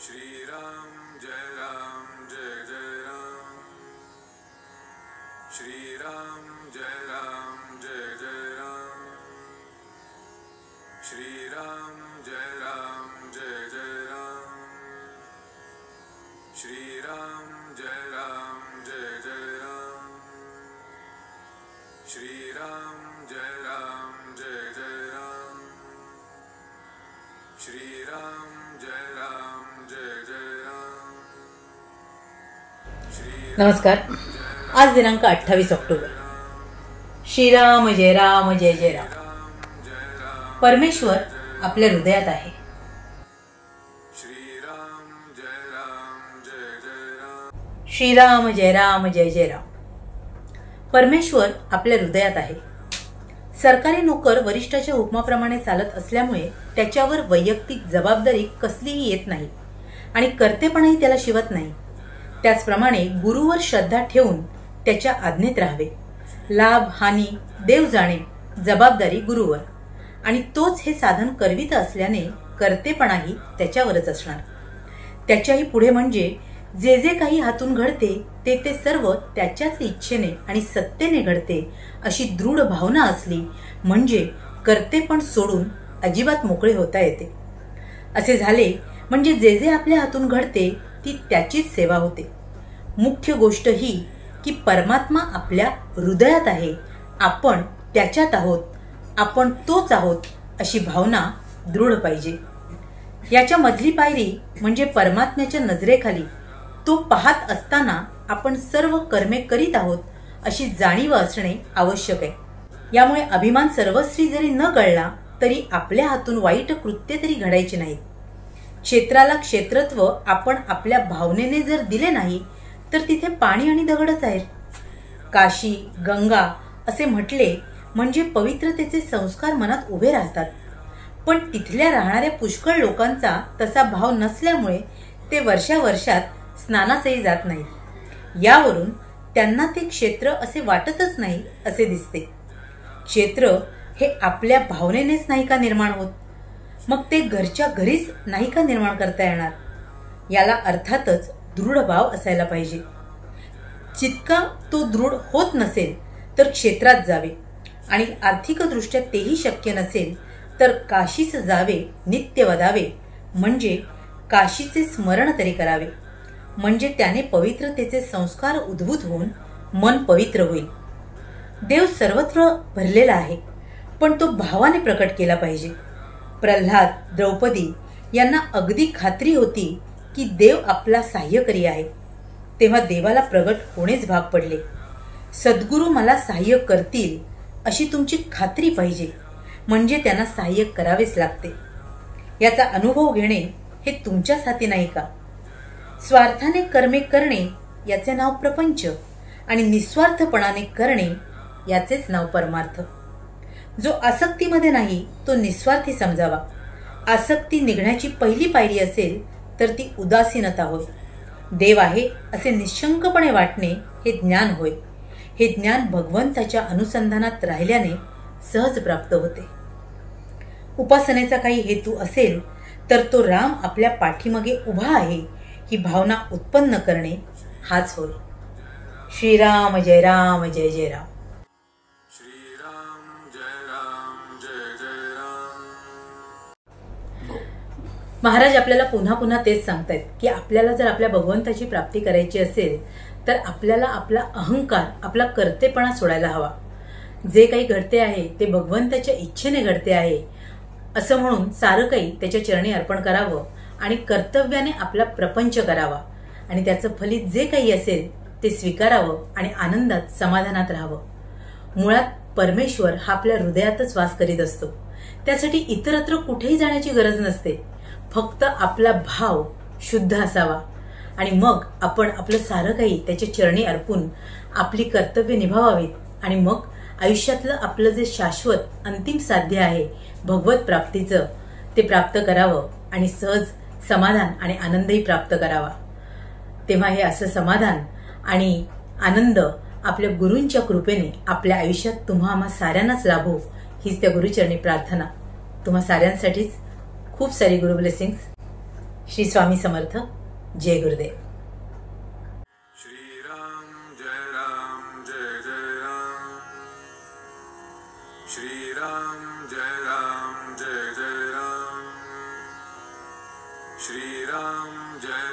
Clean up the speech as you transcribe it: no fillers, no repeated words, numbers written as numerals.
श्री राम जय जय राम। श्री राम जय जय राम। श्री राम जय जय राम। श्री राम जय जय राम। श्री राम जय जय राम। श्री राम जय जय राम। नमस्कार। आज दिनांक 28 ऑक्टोबर। श्रीराम जय राम जय जय राम। परमेश्वर आपल्या हृदयात आहे। श्रीराम जय राम जय जय राम। परमेश्वर आपल्या हृदयात आहे। सरकारी नोकर वरिष्ठाच्या हुकमाप्रमाणे चालत असल्यामुळे त्याच्यावर वैयक्तिक जबाबदारी कसलीही येत नाही आणि कर्तेपणाही त्याला शिवत नाही। त्याचप्रमाणे गुरुवर श्रद्धा ठेवून त्याच्या आज्ञेत राहावे। लाभ हानी देव जाणे, जबाबदारी गुरुवर, आणि तोच हे साधन करवित असल्याने कर्तेपणाही त्याच्यावरच असणार। त्याच्याही पुढे म्हणजे जे जे काही हातून घडते ते सर्व त्याच्याच इच्छेने आणि सत्तेने घडते अशी दृढ भावना असली म्हणजे कर्तेपण सोडून अजिबात मोकळे होता येते। असे झाले म्हणजे जे जे आपल्या हातून घडते ती त्याचीच सेवा होते। मुख्य गोष्ट ही की परमात्मा आपल्या हृदयात आहे, आपण त्याच्यात आहोत, आपण तोच आहोत अशी भावना दृढ पाहिजे। याच्या मधली पायरी म्हणजे परमात्म्याच्या नजरेखाली तो पाहत असताना आपण सर्व कर्मे करीत आहोत अशी जाणीव असणे आवश्यक आहे। यामुळे अभिमान सर्वस्वी जरी न गळला तरी आपल्या हातून वाईट कृत्य तरी घडायचे नाहीत। क्षेत्राला क्षेत्रत्व आपण आपल्या भावनेने जर दिले नाही तर तिथे पाणी आणि दगडच आहेत। काशी गंगा असे म्हटले म्हणजे पवित्रतेचे संस्कार मनात उभे राहतात, पण तिथल्या राहणाऱ्या पुष्कळ लोकांचा तसा भाव नसल्यामुळे ते वर्षावर्षात स्नानासही जात नाहीत। यावरून त्यांना ते क्षेत्र असे वाटतच नाही असे दिसते। क्षेत्र हे आपल्या भावनेनेच नाही का निर्माण होत, मग ते घरच्या घरीच नाही का निर्माण करता येणार? याला अर्थातच दृढ भाव असायला पाहिजे। जितका तो दृढ होत नसेल तर क्षेत्रात जावे, आणि आर्थिकदृष्ट्या तेही शक्य नसेल तर काशीस जावे, नित्य वदावे, म्हणजे काशीचे स्मरण तरी करावे, म्हणजे त्याने पवित्रतेचे संस्कार उद्भूत होऊन मन पवित्र होईल। देव सर्वत्र भरलेला आहे, पण तो भावाने प्रकट केला पाहिजे। प्रल्हाद, द्रौपदी यांना अगदी खात्री होती की देव आपला सहाय्यकरी आहे, तेव्हा देवाला प्रगट होणेच भाग पडले। सद्गुरू मला सहाय्य करतील अशी तुमची खात्री पाहिजे, म्हणजे त्यांना सहाय्य करावेच लागते। याचा अनुभव घेणे हे तुमच्याच हाती नाही का? स्वार्थाने कर्मे करणे याचे नाव प्रपंच, आणि निस्वार्थपणाने करणे याचेच नाव परमार्थ। जो आसक्तीमध्ये नाही तो निस्वार्थी समजावा। आसक्ती निघण्याची पहिली पायरी असेल तर ती उदासीनता होय। देव आहे असे निशंकपणे वाटणे हे ज्ञान होय। हे ज्ञान भगवंताच्या अनुसंधानात राहिल्याने सहज प्राप्त होते। उपासनेचा काही हेतू असेल तर तो राम आपल्या पाठीमागे उभा आहे ही भावना उत्पन्न करणे हाच होय। श्रीराम जय राम जय जय राम। श्रीराम जय जय राम। महाराज आपल्याला पुन्हा पुन्हा तेच सांगतायत की आपल्याला जर आपल्या भगवंताची प्राप्ती करायची असेल तर आपल्याला आपला अहंकार, आपला कर्तेपणा सोडायला हवा। जे काही घडते आहे ते भगवंताच्या इच्छेने घडते आहे असं म्हणून सारं काही त्याच्या चरणी अर्पण करावं आणि कर्तव्याने आपला प्रपंच करावा, आणि त्याचं फलित जे काही असेल ते स्वीकारावं आणि आनंदात समाधानात राहावं। मुळात परमेश्वर हा आपल्या हृदयातच वास करीत असतो, त्यासाठी इतरत्र कुठेही जाण्याची गरज नसते। फक्त आपला भाव शुद्ध असावा आणि मग आपण आपलं सारं काही त्याच्या चरणी अर्पून आपली कर्तव्य निभावावीत, आणि मग आयुष्यातलं आपलं जे शाश्वत अंतिम साध्य आहे भगवत प्राप्तीचं ते प्राप्त करावं आणि सहज समाधान आणि आनंदही प्राप्त करावा। तेव्हा हे असं समाधान आणि आनंद आपल्या गुरूंच्या कृपेने आपल्या आयुष्यात तुम्हा आम्हा साऱ्यांनाच लाभो हीच त्या गुरुचरणी प्रार्थना। तुम्हा साऱ्यांसाठीच खूप सारी गुरु ब्लेसिंग्स। श्री स्वामी समर्थ. जय गुरुदेव. श्रीराम जय जय राम. श्रीराम जय जय राम. श्रीराम जय